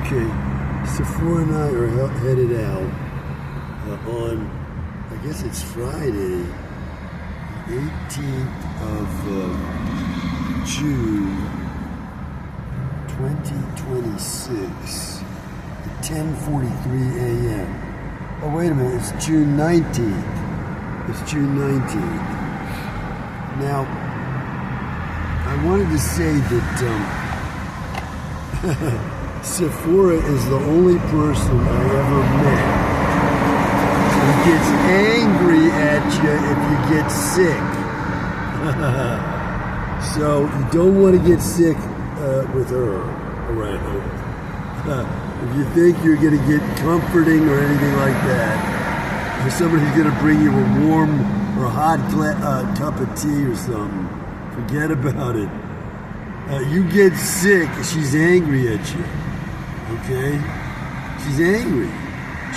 Okay, Sephora and I are headed out on, I guess it's Friday, the 18th of June, 2026, at 10:43 a.m. Oh, wait a minute, it's June 19th. It's June 19th. Now, I wanted to say that Sephora is the only person I ever met who gets angry at you if you get sick. So you don't want to get sick with her around. If you think you're going to get comforting or anything like that, or somebody's going to bring you a warm or hot cup of tea or something, forget about it. You get sick, she's angry at you. Okay? She's angry.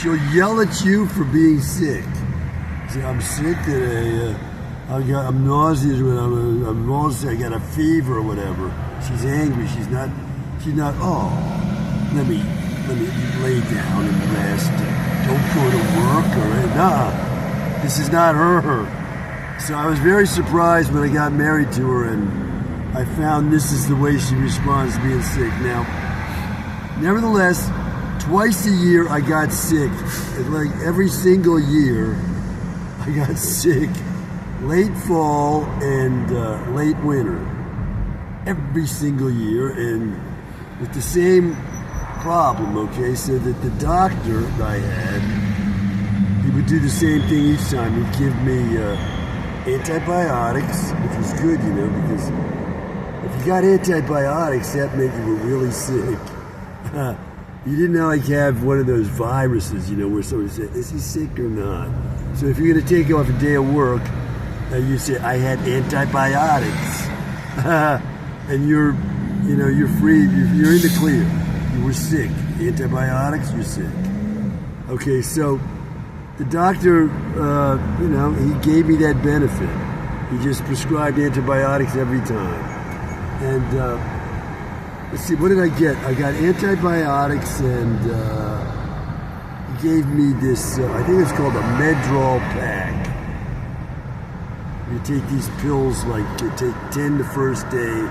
She'll yell at you for being sick. Say, I'm sick today. I'm nauseous. I'm nauseous. I got a fever or whatever. She's angry. She's not. Oh, let me lay down and rest. Don't go to work or nah. This is not her. So I was very surprised when I got married to her, and I found this is the way she responds to being sick. Now, nevertheless, twice a year I got sick. Like every single year, I got sick. Late fall and late winter. Every single year, and with the same problem, okay? So that the doctor that I had, he would do the same thing each time. He'd give me antibiotics, which was good, because if you got antibiotics, that meant you were really sick. You didn't have one of those viruses, where somebody said, is he sick or not? So if you're going to take off a day of work, you say, I had antibiotics. And you're free, you're in the clear. You were sick. Antibiotics, you're sick. Okay, so the doctor, he gave me that benefit. He just prescribed antibiotics every time. And let's see, what did I get? I got antibiotics, and he gave me this, I think it's called a Medrol pack. You take these pills, like you take 10 the first day,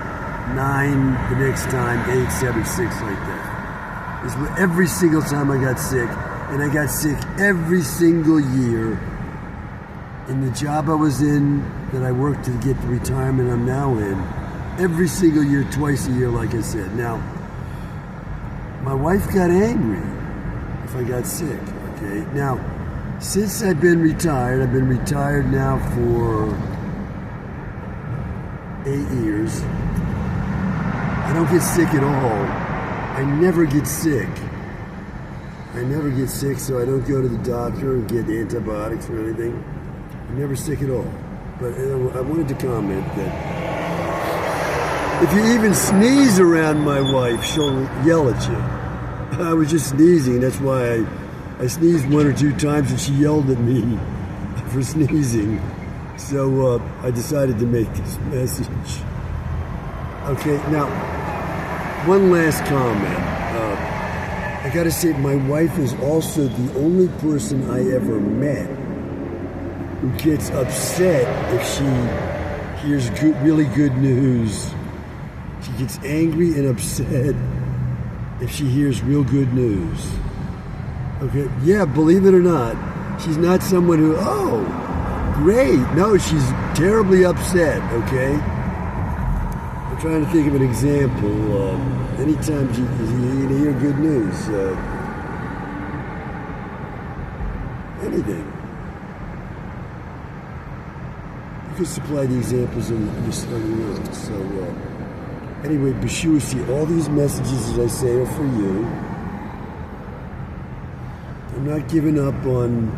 9 the next time, 8, 7, 6, like that. It's every single time I got sick, and I got sick every single year. In the job I was in, that I worked to get the retirement I'm now in, every single year, twice a year, like I said. Now, my wife got angry if I got sick, okay? Now, since I've been retired now for 8 years, I don't get sick at all. I never get sick. So I don't go to the doctor and get antibiotics or anything. I'm never sick at all. But I wanted to comment that if you even sneeze around my wife, she'll yell at you. I was just sneezing. That's why I sneezed 1 or 2 times, and she yelled at me for sneezing. So I decided to make this message. Okay, now, one last comment. I gotta say, my wife is also the only person I ever met who gets upset if she hears really good news. She gets angry and upset if she hears real good news. Okay, yeah, believe it or not, she's not someone who, oh, great. No, she's terribly upset, okay? I'm trying to think of an example. Anytime you hear good news, anything. You can supply the examples in your notes. So, anyway, Bishuasi, all these messages, as I say, are for you. I'm not giving up on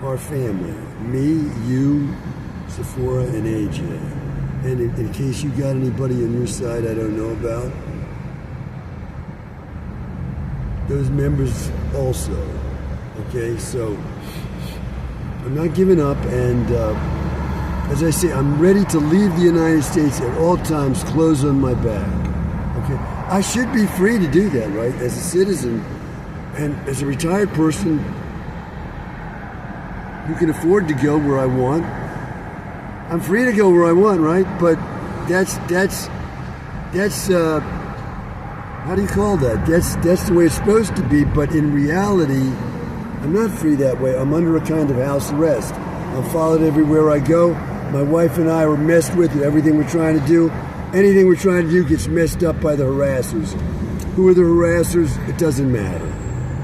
our family. Me, you, Sephora, and AJ. And in case you got anybody on your side I don't know about, those members also. Okay, so I'm not giving up, and as I say, I'm ready to leave the United States at all times, clothes on my back. Okay, I should be free to do that, right? As a citizen and as a retired person who can afford to go where I want. I'm free to go where I want, right? But that's how do you call that? That's the way it's supposed to be, but in reality, I'm not free that way. I'm under a kind of house arrest. I'm followed everywhere I go. My wife and I are messed with everything we're trying to do. Anything we're trying to do gets messed up by the harassers. Who are the harassers? It doesn't matter.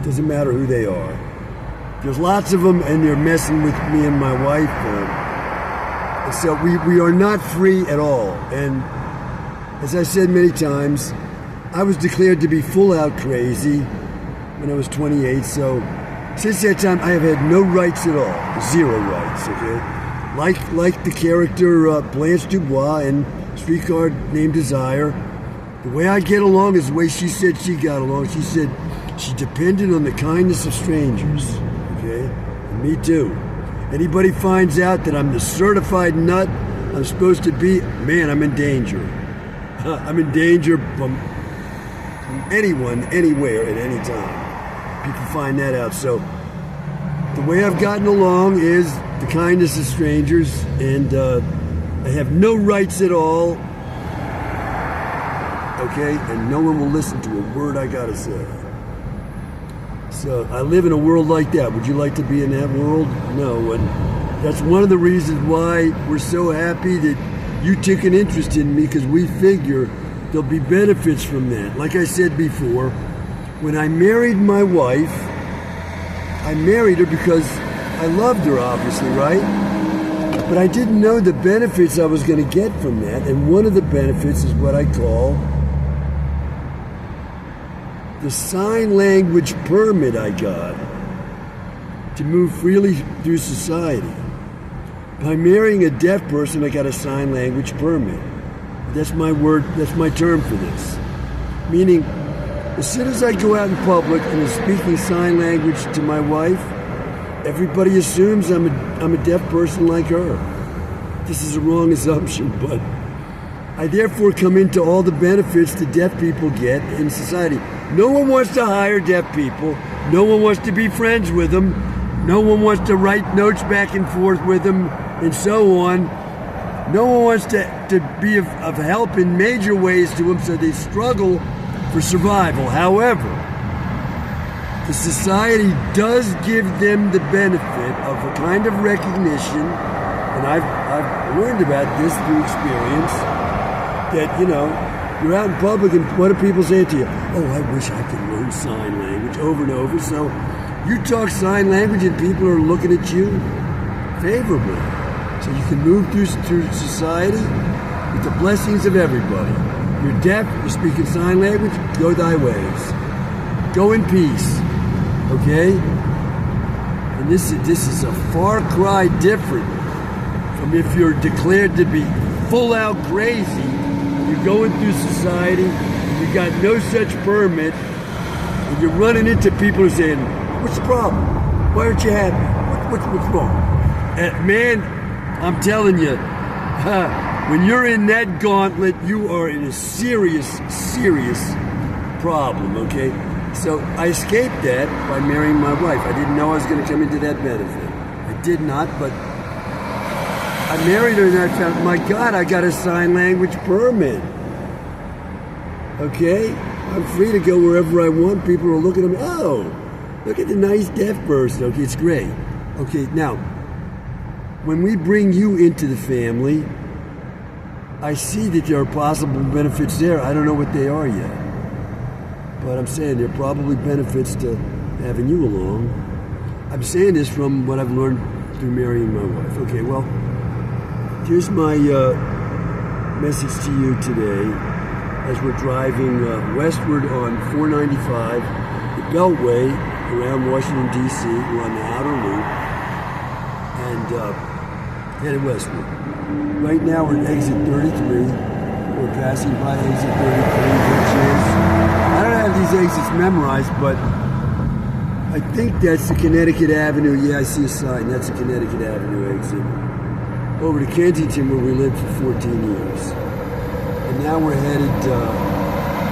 It doesn't matter who they are. There's lots of them, and they're messing with me and my wife. And so we are not free at all. And as I said many times, I was declared to be full out crazy when I was 28. So since that time, I have had no rights at all. Zero rights, okay? Like the character Blanche Dubois in Streetcar Named Desire, the way I get along is the way she said she got along. She said she depended on the kindness of strangers, okay? And me too. Anybody finds out that I'm the certified nut I'm supposed to be, man, I'm in danger. I'm in danger from anyone, anywhere, at any time. People find that out. So the way I've gotten along is the kindness of strangers, and I have no rights at all, okay? And no one will listen to a word I gotta say. So I live in a world like that. Would you like to be in that world? No. And that's one of the reasons why we're so happy that you took an interest in me, because we figure there'll be benefits from that. Like I said before, when I married my wife, I married her because I loved her, obviously, right? But I didn't know the benefits I was going to get from that. And one of the benefits is what I call the sign language permit I got to move freely through society. By marrying a deaf person, I got a sign language permit. That's my word, that's my term for this. Meaning, as soon as I go out in public and am speaking sign language to my wife, everybody assumes I'm a deaf person like her. This is a wrong assumption, but I therefore come into all the benefits that deaf people get in society. No one wants to hire deaf people. No one wants to be friends with them. No one wants to write notes back and forth with them, and so on. No one wants to be of help in major ways to them, so they struggle for survival. However, the society does give them the benefit of a kind of recognition, and I've learned about this through experience, that, you know, you're out in public and what do people say to you? Oh, I wish I could learn sign language, over and over. So you talk sign language and people are looking at you favorably. So you can move through society with the blessings of everybody. You're deaf, you're speaking sign language, go thy ways. Go in peace, okay? And this is a far cry different from if you're declared to be full out crazy. You're going through society, you got no such permit, and you're running into people who are saying, what's the problem? Why aren't you happy? What's wrong? And man, I'm telling you, when you're in that gauntlet, you are in a serious, serious problem, okay? So I escaped that by marrying my wife. I didn't know I was going to come into that benefit. I did not, but I married her and I found, my God, I got a sign language permit. Okay? I'm free to go wherever I want. People are looking at me, oh, look at the nice deaf person. Okay, it's great. Okay, now, when we bring you into the family, I see that there are possible benefits there. I don't know what they are yet. But I'm saying there are probably benefits to having you along. I'm saying this from what I've learned through marrying my wife. Okay, well, here's my message to you today as we're driving westward on 495, the Beltway around Washington, D.C. We're on the outer loop and headed westward. Right now we're at exit 33. We're passing by exit 33, which is, I don't have these exits memorized, but I think that's the Connecticut Avenue. Yeah, I see a sign. That's the Connecticut Avenue exit. Over to Kensington, where we lived for 14 years. And now we're headed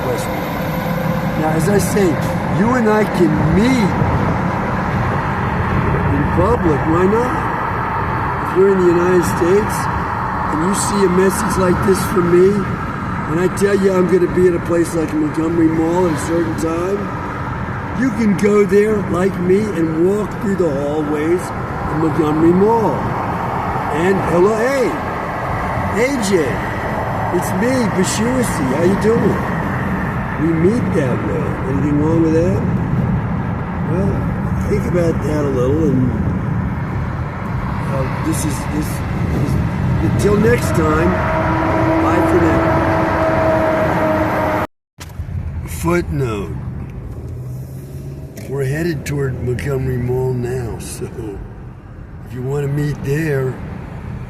Westwood. Now, as I say, you and I can meet in public. Why not? If you're in the United States and you see a message like this from me, and I tell you I'm going to be at a place like Montgomery Mall at a certain time, you can go there like me and walk through the hallways of Montgomery Mall. And hello, hey, AJ, it's me, Bishuasi. How you doing? We meet that way. Anything wrong with that? Well, think about that a little, and this is until next time. Bye for now. Footnote. We're headed toward Montgomery Mall now, so if you want to meet there,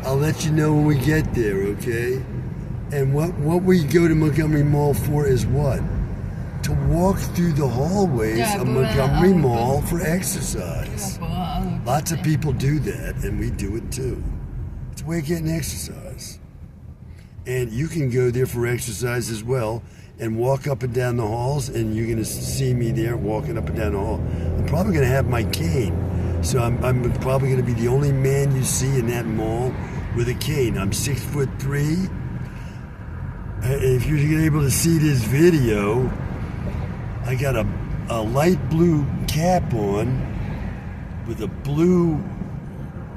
I'll let you know when we get there, okay? And what we go to Montgomery Mall for is what? To walk through the hallways of Montgomery Mall for exercise. Lots of people do that, and we do it too. It's a way of getting exercise. And you can go there for exercise as well and walk up and down the halls, and you're going to see me there walking up and down the hall. I'm probably going to have my cane. So I'm probably going to be the only man you see in that mall with a cane. I'm 6'3". If you're able to see this video, I got a light blue cap on with a blue,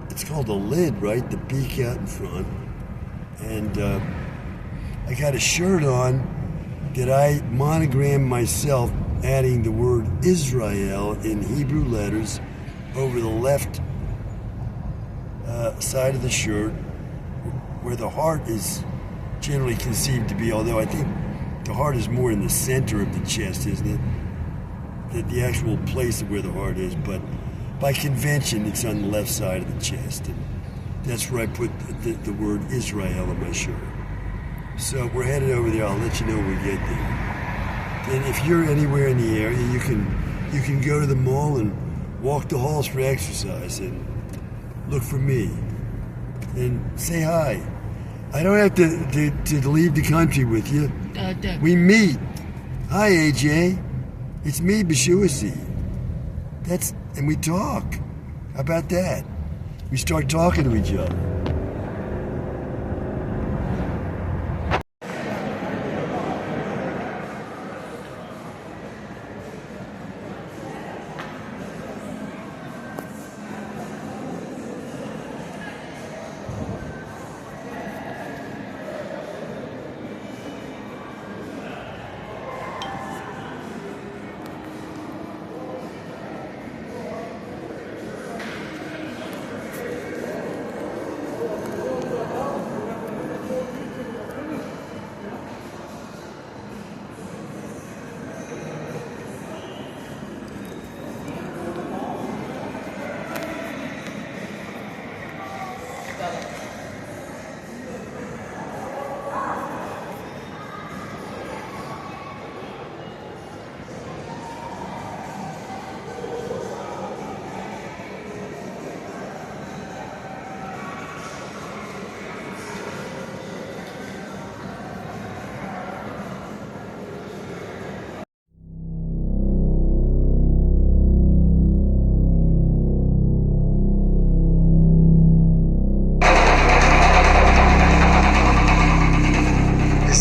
it's called a lid, right? The beak out in front. And I got a shirt on that I monogrammed myself, adding the word Israel in Hebrew letters over the left side of the shirt, where the heart is generally conceived to be, although I think the heart is more in the center of the chest, isn't it? The actual place of where the heart is, but by convention, it's on the left side of the chest. And that's where I put the word Israel on my shirt. So we're headed over there. I'll let you know when we get there. And if you're anywhere in the area, you can go to the mall and walk the halls for exercise and look for me and say hi. I don't have to leave the country with you. We meet. Hi, AJ. It's me, Bishuasi. And we talk. How about that? We start talking to each other.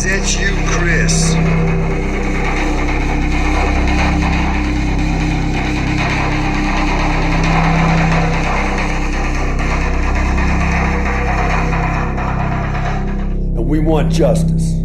That's you, Chris. And we want justice.